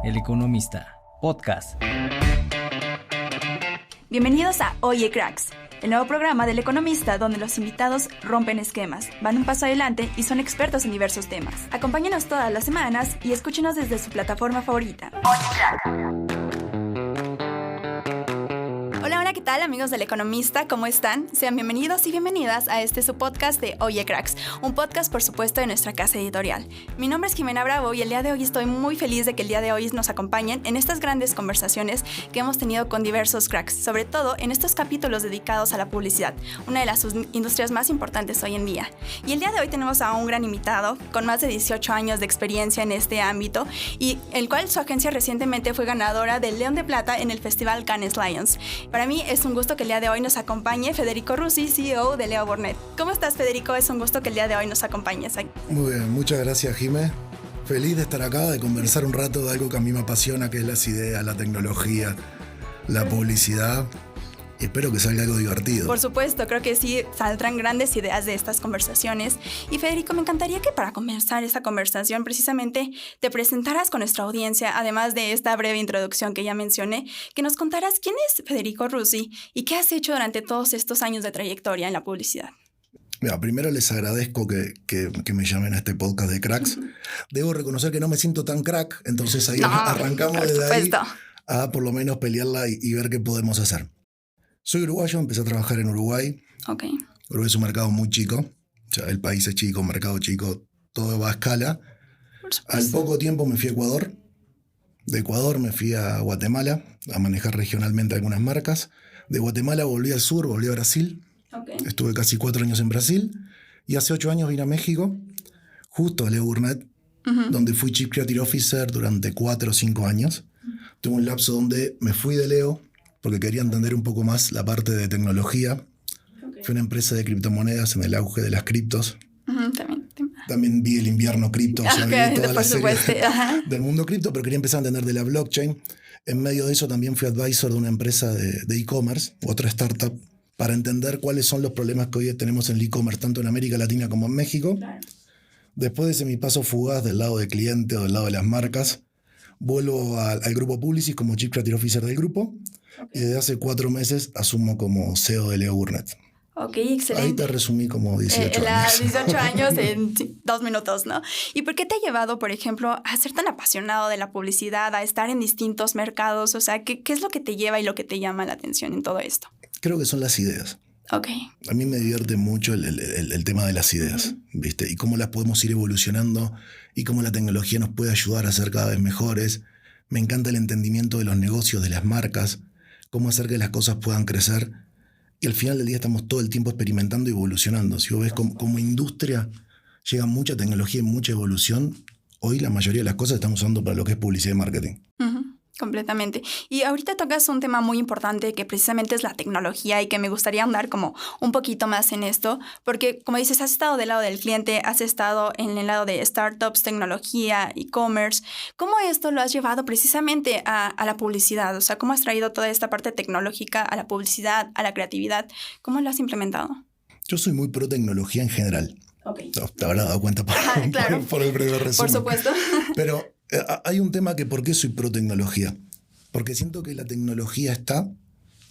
El Economista, podcast. Bienvenidos a Oye Cracks, el nuevo programa del Economista donde los invitados rompen esquemas, van un paso adelante y son expertos en diversos temas. Acompáñenos todas las semanas y escúchenos desde su plataforma favorita. Oye Cracks. Hola, ¿qué tal amigos del Economista? ¿Cómo están? Sean bienvenidos y bienvenidas a su podcast de Oye Cracks, un podcast por supuesto de nuestra casa editorial. Mi nombre es Jimena Bravo y el día de hoy estoy muy feliz de que el día de hoy nos acompañen en estas grandes conversaciones que hemos tenido con diversos cracks, sobre todo en estos capítulos dedicados a la publicidad, una de las industrias más importantes hoy en día. Y el día de hoy tenemos a un gran invitado con más de 18 años de experiencia en este ámbito y el cual su agencia recientemente fue ganadora del León de Plata en el Festival Cannes Lions. Para mí es un gusto que el día de hoy nos acompañe Federico Russi, CEO de Leo Burnett. ¿Cómo estás, Federico? Es un gusto que el día de hoy nos acompañes aquí. Muy bien, muchas gracias, Jimé. Feliz de estar acá, de conversar un rato de algo que a mí me apasiona, que es las ideas, la tecnología, la publicidad. Espero que salga algo divertido. Por supuesto, creo que sí saldrán grandes ideas de estas conversaciones. Y Federico, me encantaría que para comenzar esta conversación precisamente te presentaras con nuestra audiencia, además de esta breve introducción que ya mencioné, que nos contaras quién es Federico Russi y qué has hecho durante todos estos años de trayectoria en la publicidad. Mira, primero les agradezco que me llamen a este podcast de cracks. Debo reconocer que no me siento tan crack, entonces ahí arrancamos desde ahí a por lo menos pelearla y ver qué podemos hacer. Soy uruguayo, empecé a trabajar en Uruguay. Okay. Uruguay es un mercado muy chico. O sea, el país es chico, mercado chico, todo va a escala. Al poco tiempo me fui a Ecuador. De Ecuador me fui a Guatemala a manejar regionalmente algunas marcas. De Guatemala volví al sur, volví a Brasil. Okay. Estuve casi 4 años en Brasil. Y hace 8 años vine a México, justo a Leo Burnett, donde fui Chief Creative Officer durante 4 o 5 años. Tuve un lapso donde me fui de Leo porque quería entender un poco más la parte de tecnología. Okay. Fui una empresa de criptomonedas en el auge de las criptos. También vi el invierno cripto, o sea, vi toda la serie del mundo cripto, pero quería empezar a entender de la blockchain. En medio de eso también fui advisor de una empresa de e-commerce, otra startup, para entender cuáles son los problemas que hoy tenemos en el e-commerce, tanto en América Latina como en México. Claro. Después de ese mi paso fugaz del lado del cliente o del lado de las marcas, vuelvo al grupo Publicis como Chief Creative Officer del grupo. Okay. Y desde hace 4 meses asumo como CEO de Leo Burnett. Ok, excelente. Ahí te resumí como 18 años. 18 años en 2 minutos, ¿no? ¿Y por qué te ha llevado, por ejemplo, a ser tan apasionado de la publicidad, a estar en distintos mercados? O sea, ¿qué es lo que te lleva y lo que te llama la atención en todo esto? Creo que son las ideas. Okay. A mí me divierte mucho el tema de las ideas, ¿viste? Y cómo las podemos ir evolucionando y cómo la tecnología nos puede ayudar a ser cada vez mejores. Me encanta el entendimiento de los negocios, de las marcas, cómo hacer que las cosas puedan crecer. Y al final del día estamos todo el tiempo experimentando y evolucionando. Si vos ves como industria llega mucha tecnología y mucha evolución, hoy la mayoría de las cosas estamos usando para lo que es publicidad y marketing. Completamente. Y ahorita tocas un tema muy importante que precisamente es la tecnología y que me gustaría andar como un poquito más en esto, porque como dices, has estado del lado del cliente, has estado en el lado de startups, tecnología, e-commerce. ¿Cómo esto lo has llevado precisamente a la publicidad? O sea, ¿cómo has traído toda esta parte tecnológica a la publicidad, a la creatividad? ¿Cómo lo has implementado? Yo soy muy pro tecnología en general. Okay. Te habrás dado cuenta por el breve resumen. Por supuesto. Pero hay un tema que ¿por qué soy pro tecnología? Porque siento que la tecnología está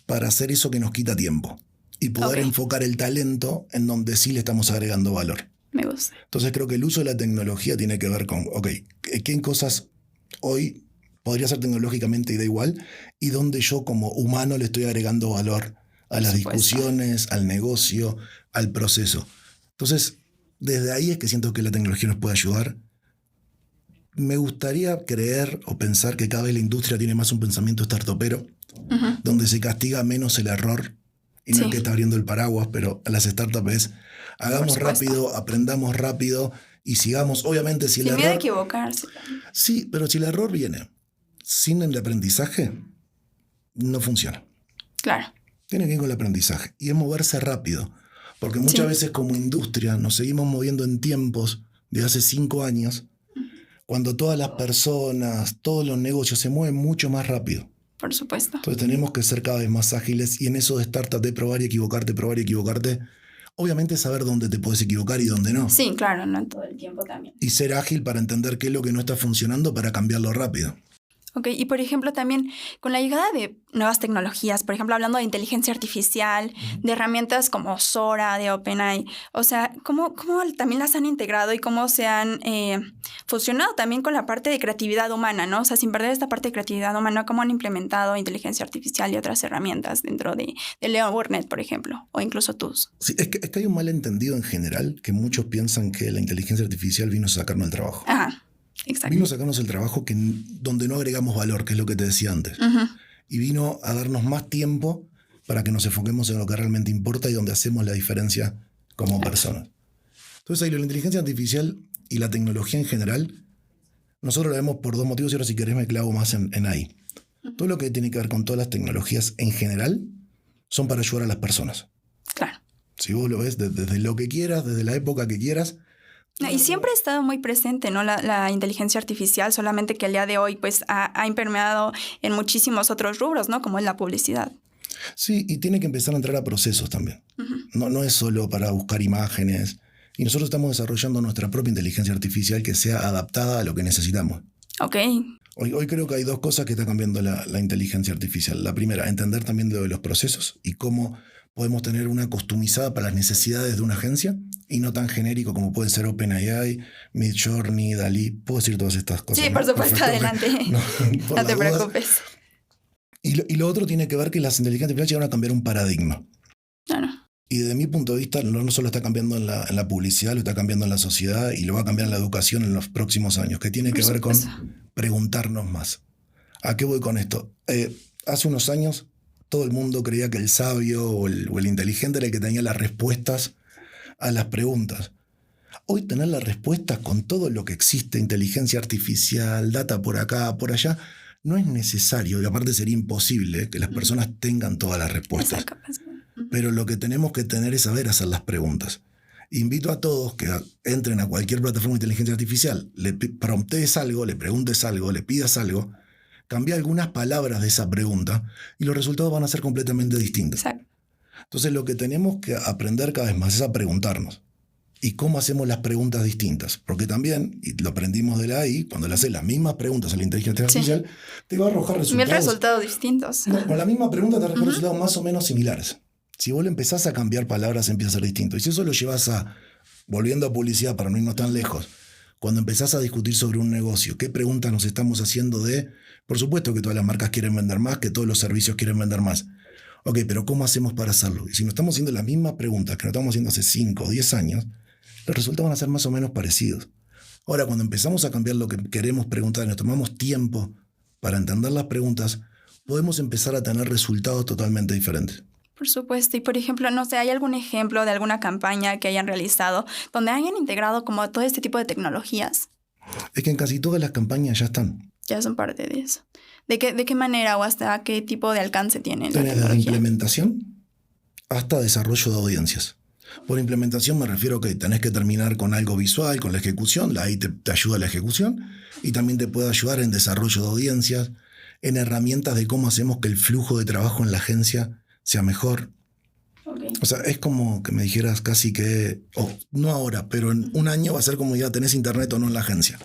para hacer eso que nos quita tiempo y poder enfocar el talento en donde sí le estamos agregando valor. Me gusta. Entonces creo que el uso de la tecnología tiene que ver con, ¿qué cosas hoy podría ser tecnológicamente y da igual? Y donde yo como humano le estoy agregando valor a las discusiones, al negocio, al proceso. Entonces, desde ahí es que siento que la tecnología nos puede ayudar. Me gustaría creer o pensar que cada vez la industria tiene más un pensamiento startupero, donde se castiga menos el error, y no es que está abriendo el paraguas, pero a las startups es hagamos rápido, aprendamos rápido y sigamos. Obviamente si el error... Sin miedo a equivocarse. Sí, pero si el error viene sin el aprendizaje, no funciona. Claro. Tiene que ir con el aprendizaje y es moverse rápido, porque muchas veces como industria nos seguimos moviendo en tiempos de hace 5 años, cuando todas las personas, todos los negocios se mueven mucho más rápido. Por supuesto. Entonces tenemos que ser cada vez más ágiles y en eso de startup de probar y equivocarte, obviamente saber dónde te puedes equivocar y dónde no. Sí, claro, no todo el tiempo también. Y ser ágil para entender qué es lo que no está funcionando para cambiarlo rápido. Ok, y por ejemplo también con la llegada de nuevas tecnologías, por ejemplo hablando de inteligencia artificial, de herramientas como Sora, de OpenAI, o sea, ¿cómo también las han integrado y cómo se han fusionado también con la parte de creatividad humana, ¿no? O sea, sin perder esta parte de creatividad humana, ¿cómo han implementado inteligencia artificial y otras herramientas dentro de Leo Burnett, por ejemplo, o incluso TUS? Sí, es que hay un malentendido en general que muchos piensan que la inteligencia artificial vino a sacarnos el trabajo. Ajá. Exacto. Vino a sacarnos el trabajo donde no agregamos valor, que es lo que te decía antes. Uh-huh. Y vino a darnos más tiempo para que nos enfoquemos en lo que realmente importa y donde hacemos la diferencia como personas. Entonces ahí la inteligencia artificial y la tecnología en general, nosotros la vemos por dos motivos y ahora si querés me clavo más en ahí. Todo lo que tiene que ver con todas las tecnologías en general son para ayudar a las personas. Claro. Si vos lo ves desde lo que quieras, desde la época que quieras. Y siempre ha estado muy presente, ¿no? La inteligencia artificial, solamente que el día de hoy pues ha impermeado en muchísimos otros rubros, ¿no? Como es la publicidad. Sí, y tiene que empezar a entrar a procesos también. Uh-huh. No es solo para buscar imágenes. Y nosotros estamos desarrollando nuestra propia inteligencia artificial que sea adaptada a lo que necesitamos. Ok. Hoy creo que hay dos cosas que está cambiando la inteligencia artificial. La primera, entender también de los procesos y cómo podemos tener una customizada para las necesidades de una agencia y no tan genérico como puede ser OpenAI, Midjourney, DALL-E. Puedo decir todas estas cosas. Sí, por supuesto, adelante. No te preocupes. Y lo otro tiene que ver que las inteligencias artificiales llegan a cambiar un paradigma. Claro. Y desde mi punto de vista, no solo está cambiando en la publicidad, lo está cambiando en la sociedad y lo va a cambiar en la educación en los próximos años, que tiene que ver con preguntarnos más. ¿A qué voy con esto? Hace unos años todo el mundo creía que el sabio o el inteligente era el que tenía las respuestas a las preguntas. Hoy tener las respuestas con todo lo que existe, inteligencia artificial, data por acá, por allá, no es necesario y aparte sería imposible que las personas tengan todas las respuestas. Pero lo que tenemos que tener es saber hacer las preguntas. Invito a todos que entren a cualquier plataforma de inteligencia artificial, le promptes algo, le preguntes algo, le pidas algo, cambia algunas palabras de esa pregunta y los resultados van a ser completamente distintos. Exacto. Entonces lo que tenemos que aprender cada vez más es a preguntarnos. ¿Y cómo hacemos las preguntas distintas? Porque también, y lo aprendimos de la AI, cuando le haces las mismas preguntas a la inteligencia artificial, te va a arrojar resultados. 1000 resultados distintos. No, con la misma pregunta te arroja resultados más o menos similares. Si vos le empezás a cambiar palabras, empieza a ser distinto. Y si eso lo llevas volviendo a publicidad para no irnos tan lejos, cuando empezás a discutir sobre un negocio, ¿qué preguntas nos estamos haciendo por supuesto que todas las marcas quieren vender más, que todos los servicios quieren vender más. Ok, pero ¿cómo hacemos para hacerlo? Y si nos estamos haciendo las mismas preguntas que nos estamos haciendo hace 5 o 10 años, los resultados van a ser más o menos parecidos. Ahora, cuando empezamos a cambiar lo que queremos preguntar y nos tomamos tiempo para entender las preguntas, podemos empezar a tener resultados totalmente diferentes. Por supuesto. Y por ejemplo, no sé, ¿hay algún ejemplo de alguna campaña que hayan realizado donde hayan integrado como todo este tipo de tecnologías? Es que en casi todas las campañas ya están. Ya son parte de eso. ¿De qué manera o hasta qué tipo de alcance tienen? Desde implementación hasta desarrollo de audiencias. Por implementación me refiero que tenés que terminar con algo visual, con la ejecución. La AI te ayuda a la ejecución y también te puede ayudar en desarrollo de audiencias, en herramientas de cómo hacemos que el flujo de trabajo en la agencia sea mejor. Okay. O sea, es como que me dijeras casi que, no ahora, pero en un año va a ser como ya tenés internet o no en la agencia.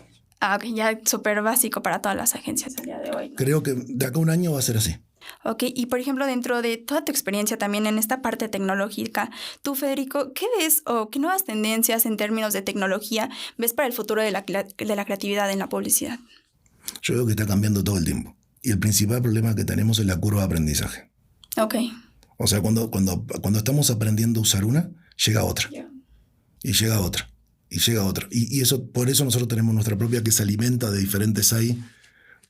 Ah, ok, ya súper básico para todas las agencias el día de hoy, ¿no? Creo que de acá a un año va a ser así. Ok, y por ejemplo, dentro de toda tu experiencia también en esta parte tecnológica, tú, Federico, ¿qué ves o qué nuevas tendencias en términos de tecnología ves para el futuro de la creatividad en la publicidad? Yo veo que está cambiando todo el tiempo. Y el principal problema que tenemos es la curva de aprendizaje. Ok. O sea, cuando estamos aprendiendo a usar una, llega otra. Yeah. Y llega otra. Y llega otra. Y eso, por eso nosotros tenemos nuestra propia que se alimenta de diferentes AI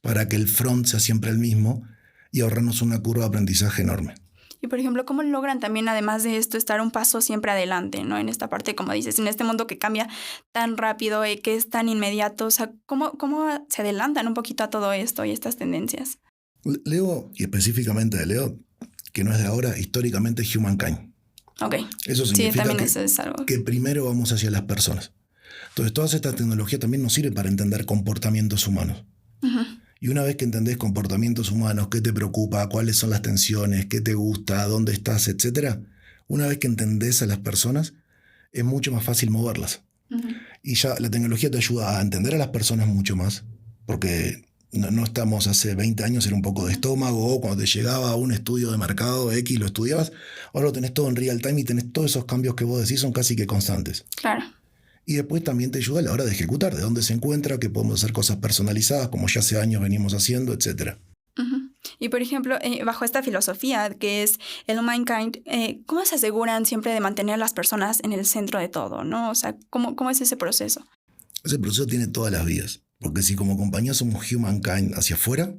para que el front sea siempre el mismo y ahorrarnos una curva de aprendizaje enorme. Y por ejemplo, ¿cómo logran también, además de esto, estar un paso siempre adelante, ¿no? En esta parte, como dices, en este mundo que cambia tan rápido, que es tan inmediato, o sea, ¿cómo se adelantan un poquito a todo esto y estas tendencias? Leo, y específicamente de Leo, que no es de ahora, históricamente Humankind. Ok. Eso significa también eso es algo que primero vamos hacia las personas. Entonces, todas estas tecnologías también nos sirven para entender comportamientos humanos. Uh-huh. Y una vez que entendés comportamientos humanos, qué te preocupa, cuáles son las tensiones, qué te gusta, dónde estás, etc., una vez que entendés a las personas, es mucho más fácil moverlas. Uh-huh. Y ya la tecnología te ayuda a entender a las personas mucho más, porque No estamos hace 20 años, era un poco de estómago, o cuando te llegaba un estudio de mercado X, lo estudiabas, ahora lo tenés todo en real time y tenés todos esos cambios que vos decís son casi que constantes. Claro. Y después también te ayuda a la hora de ejecutar, de dónde se encuentra, que podemos hacer cosas personalizadas, como ya hace años venimos haciendo, etc. Uh-huh. Y por ejemplo, bajo esta filosofía que es el Humankind, ¿cómo se aseguran siempre de mantener a las personas en el centro de todo, ¿no? O sea, ¿cómo es ese proceso? Ese proceso tiene todas las vías. Porque si como compañía somos Humankind hacia afuera,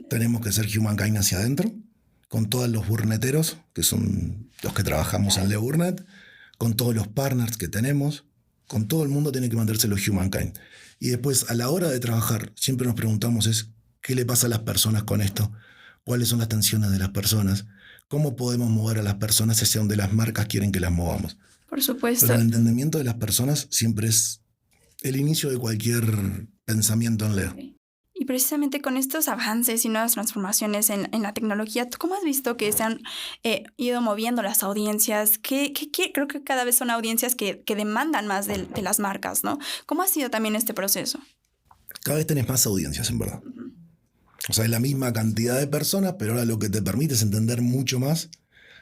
tenemos que ser Humankind hacia adentro, con todos los burneteros, que son los que trabajamos en LeBurnet, con todos los partners que tenemos, con todo el mundo tiene que mantenerse los Humankind. Y después, a la hora de trabajar, siempre nos preguntamos ¿qué le pasa a las personas con esto? ¿Cuáles son las tensiones de las personas? ¿Cómo podemos mover a las personas hacia donde las marcas quieren que las movamos? Por supuesto. Pero el entendimiento de las personas siempre es el inicio de cualquier pensamiento en Leo. Y precisamente con estos avances y nuevas transformaciones en la tecnología, ¿tú cómo has visto que se han ido moviendo las audiencias? Creo que cada vez son audiencias que demandan más de las marcas, ¿no? ¿Cómo ha sido también este proceso? Cada vez tenés más audiencias, en verdad. O sea, es la misma cantidad de personas, pero ahora lo que te permite es entender mucho más.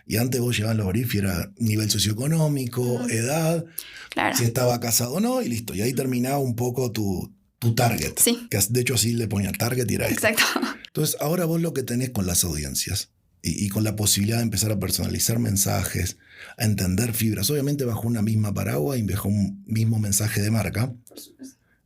Y antes vos llegabas a los briefs y era nivel socioeconómico, edad, claro. Si estaba casado o no, y listo. Y ahí terminaba un poco tu target. Sí. Que de hecho así le ponía target y era Exacto. Entonces ahora vos lo que tenés con las audiencias y con la posibilidad de empezar a personalizar mensajes, a entender fibras, obviamente bajo una misma paraguas y bajo un mismo mensaje de marca.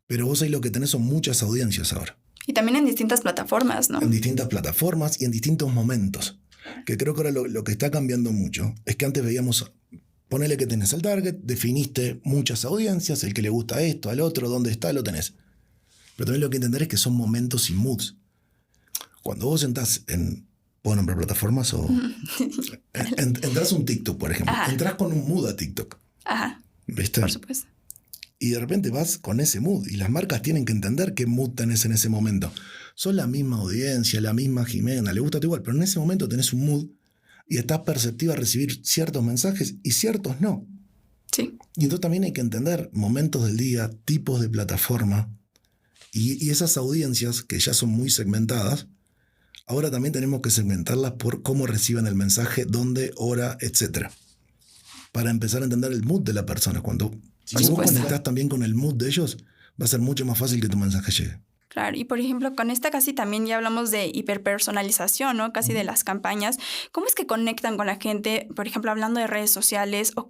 Pero vos ahí lo que tenés son muchas audiencias ahora. Y también en distintas plataformas, ¿no? En distintas plataformas y en distintos momentos. Que creo que ahora lo que está cambiando mucho es que antes veíamos, ponele que tenés el target, definiste muchas audiencias, el que le gusta esto, al otro, dónde está, lo tenés. Pero también lo que hay que entender es que son momentos y moods. Cuando vos entras en... ¿Puedo nombrar plataformas? O entras a un TikTok, por ejemplo. Ajá. Entras con un mood a TikTok. Ajá. ¿Viste? Por supuesto. Y de repente vas con ese mood. Y las marcas tienen que entender qué mood tenés en ese momento. Son la misma audiencia, la misma Jimena, le gusta todo igual. Pero en ese momento tenés un mood y estás perceptiva a recibir ciertos mensajes y ciertos no. Sí. Y entonces también hay que entender momentos del día, tipos de plataforma. Y esas audiencias que ya son muy segmentadas, ahora también tenemos que segmentarlas por cómo reciben el mensaje, dónde, hora, etc. Para empezar a entender el mood de la persona. Si vos conectás también con el mood de ellos, va a ser mucho más fácil que tu mensaje llegue. Claro, y por ejemplo, con esta casi también ya hablamos de hiperpersonalización, ¿no? Casi de las campañas. ¿Cómo es que conectan con la gente, por ejemplo, hablando de redes sociales? ¿O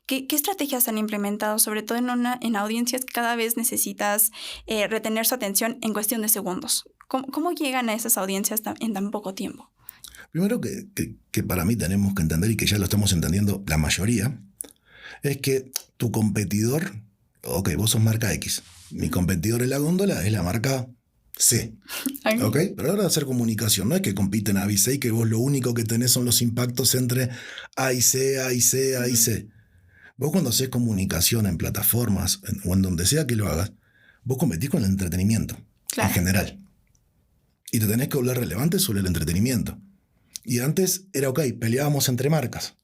qué estrategias han implementado, sobre todo en audiencias que cada vez necesitas retener su atención en cuestión de segundos? ¿Cómo llegan a esas audiencias en tan poco tiempo? Primero que para mí tenemos que entender, y que ya lo estamos entendiendo la mayoría, es que tu competidor, ok, vos sos marca X. Mi competidor en la góndola es la marca C. ¿Ok? Pero ahora de hacer comunicación, no es que compiten A, B, C y que vos lo único que tenés son los impactos entre A y C, A y C, A y C. Vos cuando haces comunicación en plataformas o en donde sea que lo hagas, vos competís con el entretenimiento, claro, en general. Y te tenés que volver relevante sobre el entretenimiento. Y antes era ok, peleábamos entre marcas.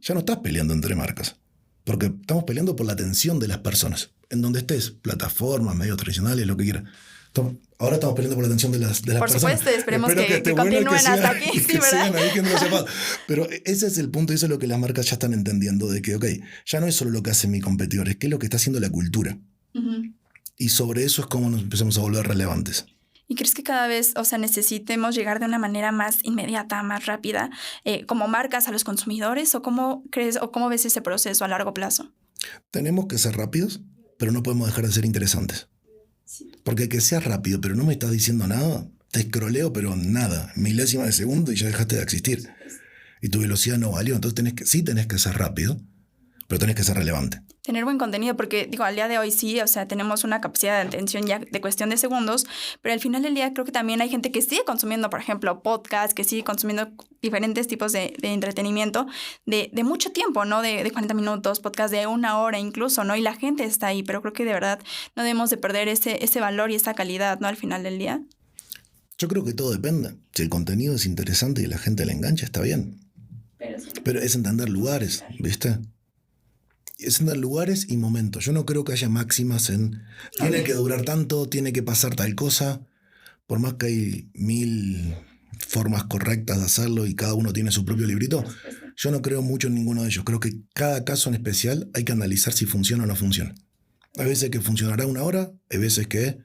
Ya no estás peleando entre marcas. Porque estamos peleando por la atención de las personas. En donde estés, plataformas, medios tradicionales, lo que quieras. Ahora estamos peleando por la atención de las personas. Por supuesto, esperemos que continúen hasta aquí, sí, ¿verdad? Pero ese es el punto y eso es lo que las marcas ya están entendiendo, de que, ok, ya no es solo lo que hace mi competidor, es qué es lo que está haciendo la cultura. Y sobre eso es como nos empezamos a volver relevantes. ¿Y crees que cada vez, necesitemos llegar de una manera más inmediata, más rápida, como marcas a los consumidores? ¿O cómo crees, o cómo ves ese proceso a largo plazo? Tenemos que ser rápidos, pero no podemos dejar de ser interesantes. Sí. Porque que seas rápido, pero no me estás diciendo nada, te escroleo, pero nada, milésima de segundo y ya dejaste de existir. Y tu velocidad no valió. Entonces tenés que ser rápido, pero tenés que ser relevante. Tener buen contenido, porque al día de hoy sí, tenemos una capacidad de atención ya de cuestión de segundos, pero al final del día creo que también hay gente que sigue consumiendo, por ejemplo, podcasts, que sigue consumiendo diferentes tipos de entretenimiento de mucho tiempo, ¿no? De 40 minutos, podcast de 1 hora incluso, ¿no? Y la gente está ahí, pero creo que de verdad no debemos de perder ese valor y esa calidad, ¿no? Al final del día. Yo creo que todo depende. Si el contenido es interesante y la gente le engancha, está bien. Pero es entender lugares, ¿viste? Es en lugares y momentos. Yo no creo que haya máximas en tiene que durar tanto, tiene que pasar tal cosa. Por más que hay 1000 formas correctas de hacerlo y cada uno tiene su propio librito, yo no creo mucho en ninguno de ellos. Creo que cada caso en especial hay que analizar si funciona o no funciona. Hay veces que funcionará 1 hora, hay veces que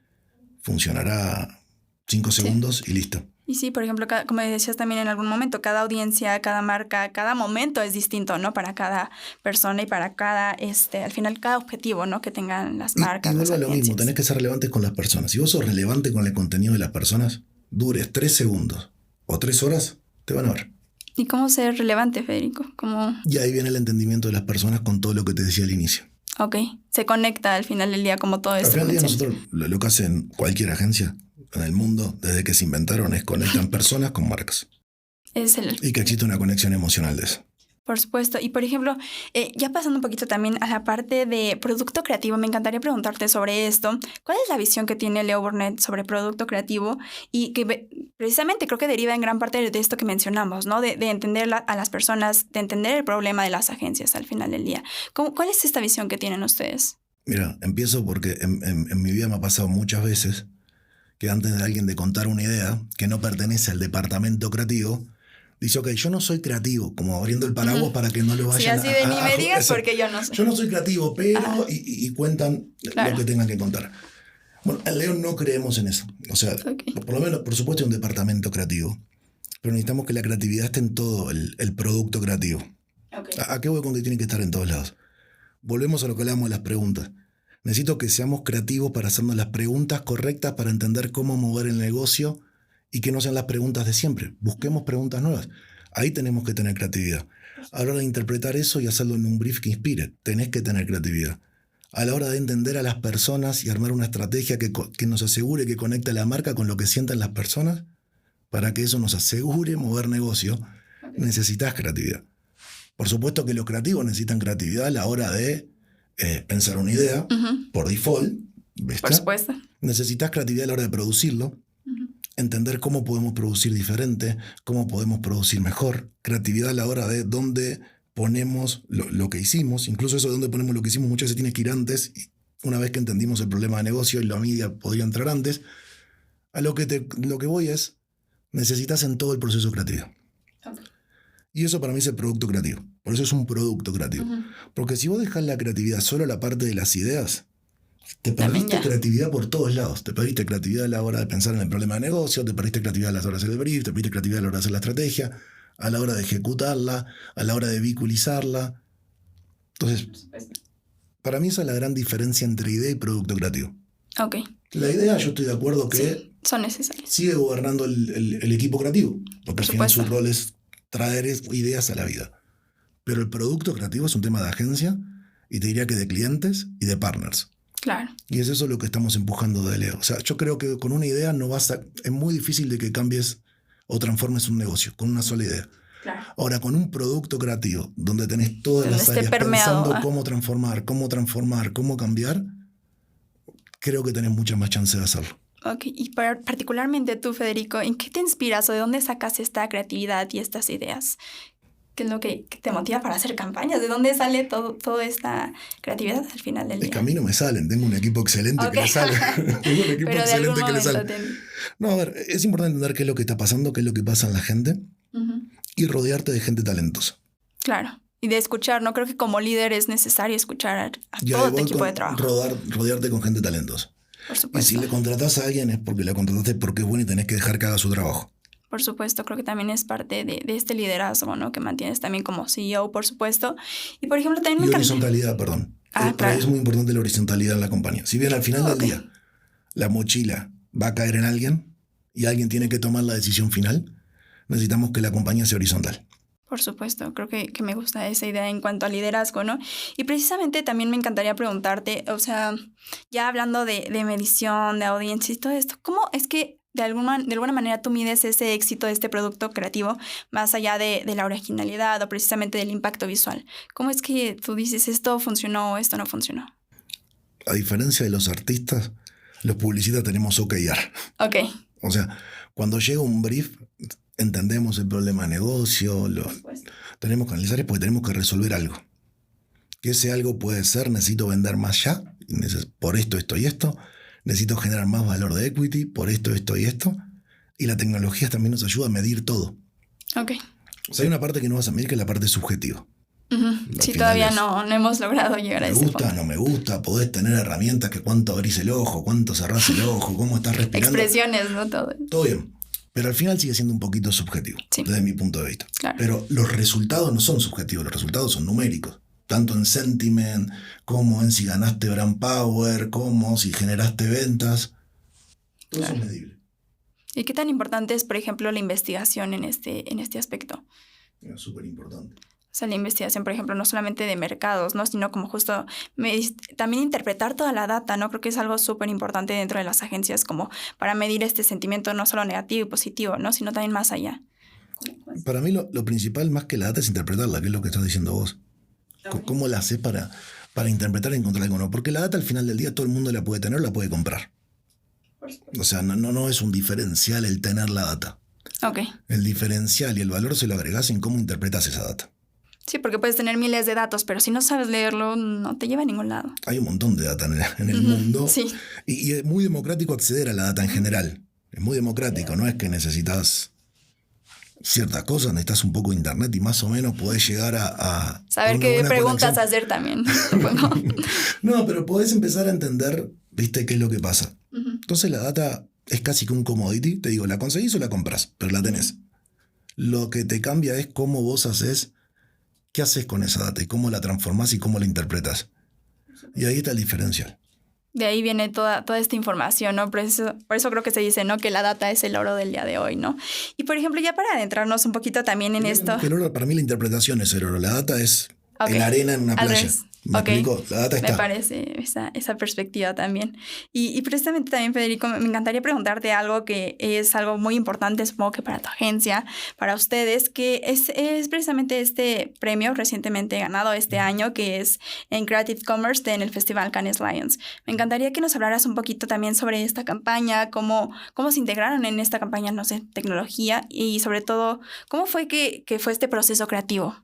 funcionará 5 segundos y listo. Y sí, por ejemplo, como decías también en algún momento, cada audiencia, cada marca, cada momento es distinto, ¿no? Para cada persona y para cada, al final, cada objetivo, ¿no? Que tengan las marcas. Y vuelvo a las lo mismo, audiencias. tenés que ser relevantes con las personas. Si vos sos relevante con el contenido de las personas, dures 3 segundos o 3 horas, te van a ver. ¿Y cómo ser relevante, Federico? ¿Cómo? Y ahí viene el entendimiento de las personas con todo lo que te decía al inicio. Ok, se conecta al final del día como todo esto. Al final del día nosotros lo que hacen cualquier agencia en el mundo, desde que se inventaron, es conectan personas con marcas. Y que existe una conexión emocional de eso. Por supuesto. Y por ejemplo, ya pasando un poquito también a la parte de producto creativo, me encantaría preguntarte sobre esto. ¿Cuál es la visión que tiene Leo Burnett sobre producto creativo? Y que precisamente creo que deriva en gran parte de esto que mencionamos, ¿no? De entender a las personas, de entender el problema de las agencias al final del día. ¿Cuál es esta visión que tienen ustedes? Mira, empiezo porque en mi vida me ha pasado muchas veces que antes de alguien de contar una idea que no pertenece al departamento creativo, dice, ok, yo no soy creativo, como abriendo el paraguas para que no lo vayan sí, así de ni me digas porque yo no soy. Yo no soy creativo, pero... Y cuentan lo que tengan que contar. Bueno, en Leo no creemos en eso. O sea, por lo menos, por supuesto, hay un departamento creativo, pero necesitamos que la creatividad esté en todo el producto creativo. ¿A qué voy con que tiene que estar en todos lados? Volvemos a lo que hablamos de las preguntas. Necesito que seamos creativos para hacernos las preguntas correctas para entender cómo mover el negocio y que no sean las preguntas de siempre. Busquemos preguntas nuevas. Ahí tenemos que tener creatividad. A la hora de interpretar eso y hacerlo en un brief que inspire, tenés que tener creatividad. A la hora de entender a las personas y armar una estrategia que nos asegure que conecte la marca con lo que sientan las personas, para que eso nos asegure mover negocio, necesitas creatividad. Por supuesto que los creativos necesitan creatividad a la hora de pensar una idea, por default. ¿Viste? Por supuesto. Necesitas creatividad a la hora de producirlo. Entender cómo podemos producir diferente, cómo podemos producir mejor. Creatividad a la hora de dónde ponemos lo que hicimos. Incluso eso de dónde ponemos lo que hicimos muchas veces tiene que ir antes. Y una vez que entendimos el problema de negocio y la media podría entrar antes, a lo que voy es, necesitas en todo el proceso creativo. Y eso para mí es el producto creativo. Por eso es un producto creativo. Porque si vos dejás la creatividad solo a la parte de las ideas, te perdiste creatividad por todos lados. Te perdiste creatividad a la hora de pensar en el problema de negocio, te perdiste creatividad a la hora de hacer el brief, te perdiste creatividad a la hora de hacer la estrategia, a la hora de ejecutarla, a la hora de vehiculizarla. Entonces, para mí esa es la gran diferencia entre idea y producto creativo. Ok. La idea, yo estoy de acuerdo que son necesarias. Sigue gobernando el equipo creativo, porque al final su rol es traer ideas a la vida. Pero el producto creativo es un tema de agencia y te diría que de clientes y de partners. Claro. Y es eso lo que estamos empujando de Leo. O sea, yo creo que con una idea es muy difícil de que cambies o transformes un negocio con una sola idea. Claro. Ahora, con un producto creativo donde tenés todas las áreas pensando cómo transformar, cómo cambiar, creo que tenés mucha más chance de hacerlo. Ok, y particularmente tú, Federico, ¿en qué te inspiras o de dónde sacas esta creatividad y estas ideas? ¿Qué es lo que te motiva para hacer campañas? ¿De dónde sale toda esta creatividad al final del día? Es que a mí no me salen, tengo un equipo excelente que le sale. Tengo un equipo excelente que le sale. No, a ver, es importante entender qué es lo que está pasando, qué es lo que pasa en la gente y rodearte de gente talentosa. Claro. Y de escuchar, ¿no? Creo que como líder es necesario escuchar a todo tu equipo de trabajo. Rodearte con gente talentosa. Por supuesto. Y si le contratás a alguien es porque le contrataste porque es bueno y tenés que dejar que haga su trabajo. Por supuesto, creo que también es parte de este liderazgo, ¿no? Que mantienes también como CEO, por supuesto. Y, por ejemplo, también me horizontalidad, perdón. Claro. Es muy importante la horizontalidad en la compañía. Si bien al final del día la mochila va a caer en alguien y alguien tiene que tomar la decisión final, necesitamos que la compañía sea horizontal. Por supuesto, creo que me gusta esa idea en cuanto al liderazgo, ¿no? Y precisamente también me encantaría preguntarte, o sea, ya hablando de medición, de audiencia y todo esto, ¿cómo es que de alguna manera tú mides ese éxito de este producto creativo más allá de la originalidad o precisamente del impacto visual? ¿Cómo es que tú dices esto funcionó o esto no funcionó? A diferencia de los artistas, los publicistas tenemos OKR. Ok. O sea, cuando llega un brief, entendemos el problema de negocio, tenemos que analizar porque tenemos que resolver algo. que ese algo puede ser, necesito vender más ya, por esto, esto y esto, necesito generar más valor de equity, por esto, esto y esto, y la tecnología también nos ayuda a medir todo. Ok. O sea, hay una parte que no vas a medir, que es la parte subjetiva. Sí, todavía no hemos logrado llegar a ese punto. Me gusta, no me gusta, podés tener herramientas que cuánto abrís el ojo, cuánto cerrás el ojo, cómo estás respirando. Expresiones, ¿no? Todo bien. Pero al final sigue siendo un poquito subjetivo, desde mi punto de vista. Claro. Pero los resultados no son subjetivos, los resultados son numéricos. Tanto en sentiment, como en si ganaste brand power, como si generaste ventas. Todo eso es medible. ¿Y qué tan importante es, por ejemplo, la investigación en este aspecto? Es súper importante. O sea, la investigación, por ejemplo, no solamente de mercados, ¿no? Sino como justo también interpretar toda la data, ¿no? Creo que es algo súper importante dentro de las agencias como para medir este sentimiento no solo negativo y positivo, ¿no? Sino también más allá. Para mí lo principal más que la data es interpretarla, que es lo que estás diciendo vos. ¿Cómo la haces para interpretar y encontrar algo? No, porque la data al final del día todo el mundo la puede tener, la puede comprar. O sea, no es un diferencial el tener la data. Ok. El diferencial y el valor se lo agregás en cómo interpretas esa data. Sí, porque puedes tener miles de datos, pero si no sabes leerlo, no te lleva a ningún lado. Hay un montón de data en el mundo. Sí. Y es muy democrático acceder a la data en general. Es muy democrático, no es que necesitas ciertas cosas, necesitas un poco de internet y más o menos podés llegar a saber qué preguntas hacer también. Bueno. No, pero podés empezar a entender, viste, qué es lo que pasa. Entonces la data es casi que un commodity. Te digo, la conseguís o la compras, pero la tenés. Lo que te cambia es cómo vos haces. ¿Qué haces con esa data y cómo la transformás y cómo la interpretas? Y ahí está el diferencial. De ahí viene toda esta información, ¿no? Por eso creo que se dice, ¿no? Que la data es el oro del día de hoy, ¿no? Y por ejemplo, ya para adentrarnos un poquito también en esto. Pero para mí la interpretación es el oro. La data es en arena en una playa. ¿Me explico? La data está. Me parece esa perspectiva también. Y precisamente también, Federico, me encantaría preguntarte algo que es algo muy importante, supongo que para tu agencia, para ustedes, que es precisamente este premio recientemente ganado este año, que es en Creative Commerce en el Festival Cannes Lions. Me encantaría que nos hablaras un poquito también sobre esta campaña, cómo se integraron en esta campaña, no sé, tecnología, y sobre todo, cómo fue que fue este proceso creativo.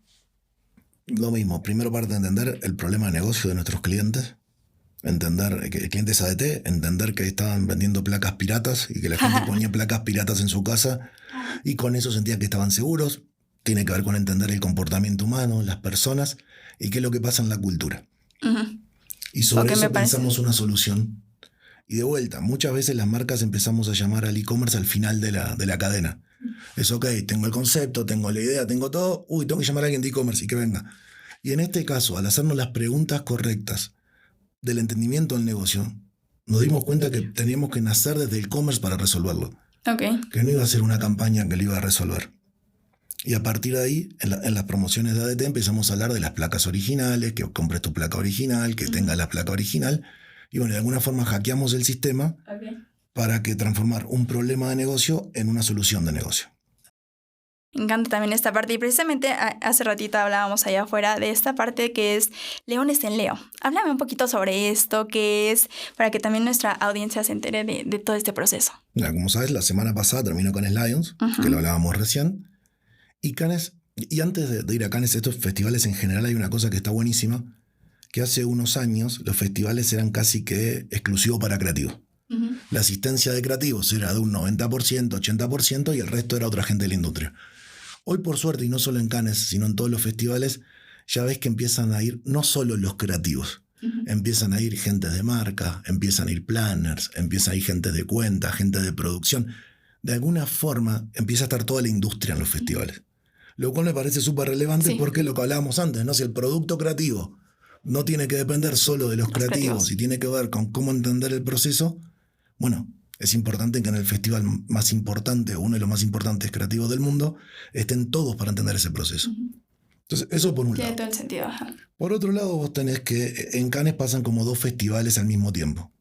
Lo mismo, primero parte de entender el problema de negocio de nuestros clientes, entender que el cliente es ADT, entender que estaban vendiendo placas piratas y que la gente ponía placas piratas en su casa y con eso sentía que estaban seguros. Tiene que ver con entender el comportamiento humano, las personas y qué es lo que pasa en la cultura. Y sobre eso pensamos una solución. Y de vuelta, muchas veces las marcas empezamos a llamar al e-commerce al final de la cadena. Es ok, tengo el concepto, tengo la idea, tengo todo. Tengo que llamar a alguien de e-commerce y que venga. Y en este caso, al hacernos las preguntas correctas del entendimiento del negocio, nos dimos cuenta que teníamos que nacer desde el e-commerce para resolverlo. Okay. Que no iba a ser una campaña que lo iba a resolver. Y a partir de ahí, en las promociones de ADT empezamos a hablar de las placas originales, que compres tu placa original, que tengas la placa original. Y bueno, de alguna forma hackeamos el sistema para que transformar un problema de negocio en una solución de negocio. Me encanta también esta parte y precisamente hace ratito hablábamos allá afuera de esta parte que es Leones en Leo. Háblame un poquito sobre esto, qué es, para que también nuestra audiencia se entere de todo este proceso. Mira, como sabes, la semana pasada terminó Cannes Lions, que lo hablábamos recién, y Cannes, y antes de ir a Cannes, estos festivales en general hay una cosa que está buenísima, que hace unos años los festivales eran casi que exclusivos para creativos. La asistencia de creativos era de un 90%, 80% y el resto era otra gente de la industria. Hoy, por suerte, y no solo en Cannes, sino en todos los festivales, ya ves que empiezan a ir no solo los creativos, empiezan a ir gente de marca, empiezan a ir planners, empiezan a ir gente de cuenta, gente de producción. De alguna forma empieza a estar toda la industria en los festivales. Lo cual me parece súper relevante porque lo que hablábamos antes, ¿no? Si el producto creativo no tiene que depender solo de los creativos y tiene que ver con cómo entender el proceso, bueno, es importante que en el festival más importante, uno de los más importantes creativos del mundo, estén todos para entender ese proceso. Entonces, eso por un lado. Tiene todo el sentido. Por otro lado, vos tenés que en Cannes pasan como 2 festivales al mismo tiempo.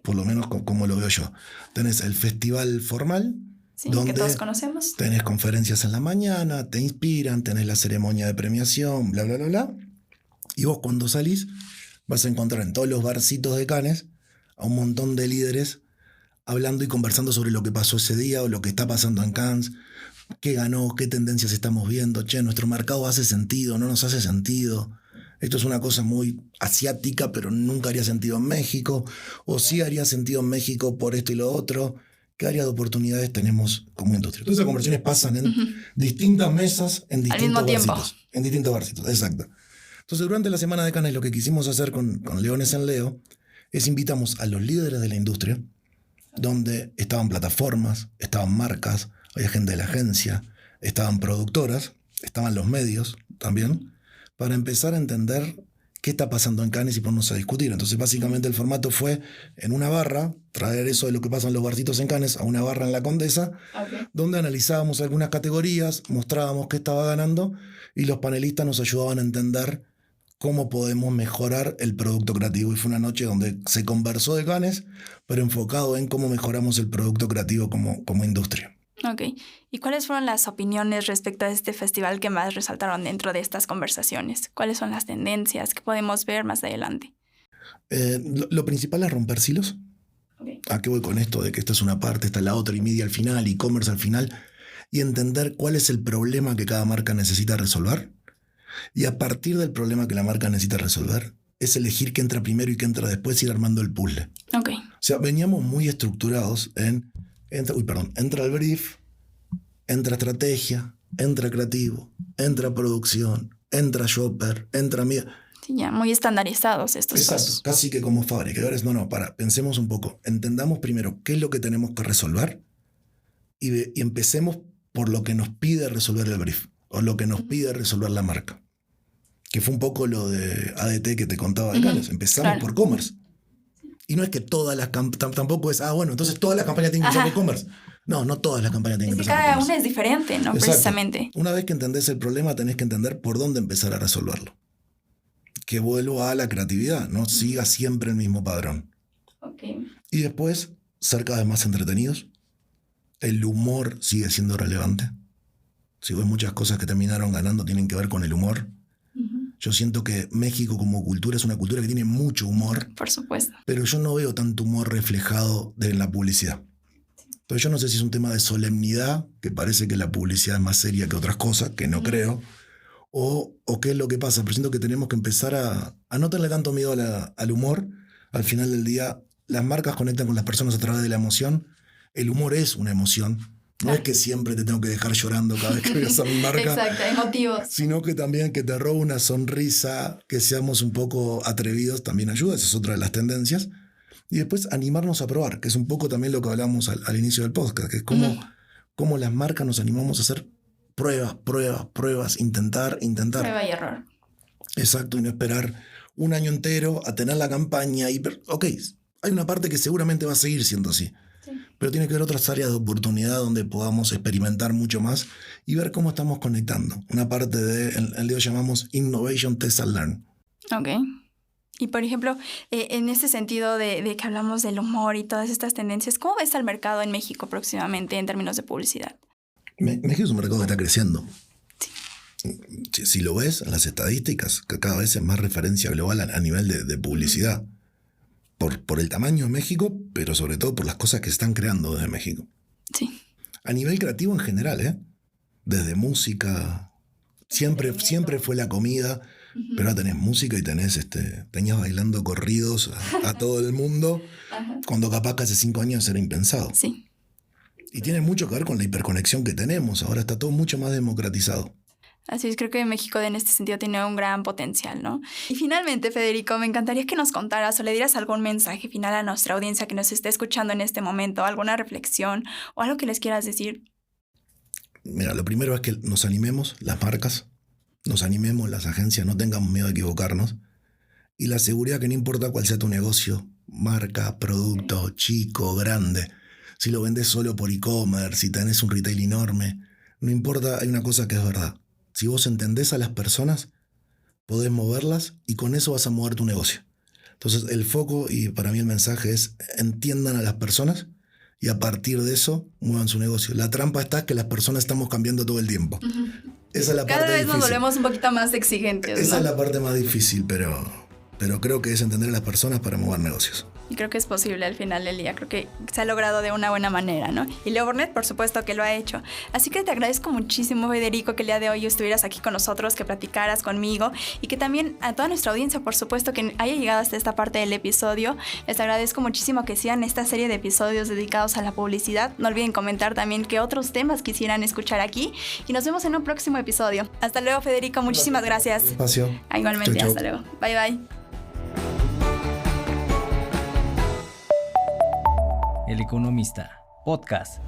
Por lo menos como lo veo yo. Tenés el festival formal, donde que todos conocemos. Tenés conferencias en la mañana, te inspiran, tenés la ceremonia de premiación, bla, bla, bla, bla. Y vos cuando salís vas a encontrar en todos los barcitos de Cannes a un montón de líderes hablando y conversando sobre lo que pasó ese día o lo que está pasando en Cannes, qué ganó, qué tendencias estamos viendo, nuestro mercado hace sentido, no nos hace sentido, esto es una cosa muy asiática, pero nunca haría sentido en México, o sí haría sentido en México por esto y lo otro. ¿Qué áreas de oportunidades tenemos como industria? Todas esas conversaciones pasan en distintas mesas, en distintos barcitos. En distintos barcitos, exacto. Entonces, durante la Semana de Cannes, lo que quisimos hacer con Leones en Leo es invitamos a los líderes de la industria, donde estaban plataformas, estaban marcas, había gente de la agencia, estaban productoras, estaban los medios también, para empezar a entender qué está pasando en Cannes y ponernos a discutir. Entonces, básicamente el formato fue en una barra, traer eso de lo que pasa en los barcitos en Cannes a una barra en la Condesa, donde analizábamos algunas categorías, mostrábamos qué estaba ganando y los panelistas nos ayudaban a entender cómo podemos mejorar el producto creativo. Y fue una noche donde se conversó de Cannes, pero enfocado en cómo mejoramos el producto creativo como industria. Ok. ¿Y cuáles fueron las opiniones respecto a este festival que más resaltaron dentro de estas conversaciones? ¿Cuáles son las tendencias que podemos ver más adelante? Lo principal es romper silos. Okay. ¿A qué voy con esto? De que esta es una parte, esta es la otra, y media al final, e-commerce al final, y entender cuál es el problema que cada marca necesita resolver. Y a partir del problema que la marca necesita resolver, es elegir qué entra primero y qué entra después, ir armando el puzzle. Okay. O sea, veníamos muy estructurados en... entra el brief, entra estrategia, entra creativo, entra producción, entra shopper, entra media. Sí, ya muy estandarizados estos Exacto, pasos. casi que como fábrica. Ahora es, pensemos un poco. Entendamos primero qué es lo que tenemos que resolver y empecemos por lo que nos pide resolver el brief o lo que nos pide resolver la marca. Que fue un poco lo de ADT que te contaba de Cannes. Empezamos por commerce. Y no es que todas las campañas, tampoco es, entonces todas las campañas tienen que empezar por commerce. No todas las campañas tienen que empezar por commerce. Cada una es diferente, ¿no? Exacto. Precisamente. Una vez que entendés el problema, tenés que entender por dónde empezar a resolverlo. Que vuelva a la creatividad, no siga siempre el mismo padrón. Okay. Y después, ser cada vez más entretenidos. El humor sigue siendo relevante. Si ves muchas cosas que terminaron ganando tienen que ver con el humor. Yo siento que México como cultura es una cultura que tiene mucho humor. Por supuesto. Pero yo no veo tanto humor reflejado en la publicidad. Entonces yo no sé si es un tema de solemnidad, que parece que la publicidad es más seria que otras cosas, que no creo, o qué es lo que pasa. Pero siento que tenemos que empezar a no tenerle tanto miedo al humor. Al final del día, las marcas conectan con las personas a través de la emoción. El humor es una emoción. No es que siempre te tengo que dejar llorando cada vez que veas a mi marca. Exacto, emotivos. Sino que también que te robe una sonrisa, que seamos un poco atrevidos, también ayuda. Esa es otra de las tendencias. Y después animarnos a probar, que es un poco también lo que hablamos al inicio del podcast, que es cómo las marcas nos animamos a hacer pruebas, intentar. Prueba y error. Exacto, y no esperar un año entero a tener la campaña. Ok, hay una parte que seguramente va a seguir siendo así. Pero tiene que haber otras áreas de oportunidad donde podamos experimentar mucho más y ver cómo estamos conectando. Una parte el Leo llamamos Innovation Test and Learn. Ok. Y por ejemplo, en este sentido de que hablamos del humor y todas estas tendencias, ¿cómo ves al mercado en México próximamente en términos de publicidad? México es un mercado que está creciendo. Sí. Si lo ves en las estadísticas, que cada vez es más referencia global a nivel de publicidad. Por el tamaño de México, pero sobre todo por las cosas que se están creando desde México. Sí. A nivel creativo en general, desde música, siempre fue la comida, pero ahora tenés música y tenías bailando corridos a todo el mundo, cuando capaz que hace 5 años era impensado. Sí. Y tiene mucho que ver con la hiperconexión que tenemos, ahora está todo mucho más democratizado. Así es, creo que México en este sentido tiene un gran potencial, ¿no? Y finalmente, Federico, me encantaría que nos contaras o le dieras algún mensaje final a nuestra audiencia que nos esté escuchando en este momento, alguna reflexión o algo que les quieras decir. Mira, lo primero es que nos animemos, las marcas, nos animemos, las agencias, no tengamos miedo de equivocarnos. Y la seguridad que no importa cuál sea tu negocio, marca, producto, chico, grande, si lo vendes solo por e-commerce, si tenés un retail enorme, no importa, hay una cosa que es verdad. Si vos entendés a las personas, podés moverlas y con eso vas a mover tu negocio. Entonces el foco y para mí el mensaje es entiendan a las personas y a partir de eso muevan su negocio. La trampa está que las personas estamos cambiando todo el tiempo. Esa es la parte difícil. Cada vez nos volvemos un poquito más exigentes, ¿no? Esa es la parte más difícil, pero creo que es entender a las personas para mover negocios. Y creo que es posible al final del día. Creo que se ha logrado de una buena manera, ¿no? Y Leo Burnett, por supuesto, que lo ha hecho. Así que te agradezco muchísimo, Federico, que el día de hoy estuvieras aquí con nosotros, que platicaras conmigo y que también a toda nuestra audiencia, por supuesto, que haya llegado hasta esta parte del episodio. Les agradezco muchísimo que sigan esta serie de episodios dedicados a la publicidad. No olviden comentar también qué otros temas quisieran escuchar aquí. Y nos vemos en un próximo episodio. Hasta luego, Federico. Muchísimas gracias. Espacio. Igualmente, Chau, chau. hasta luego. Bye, bye. El Economista, podcast.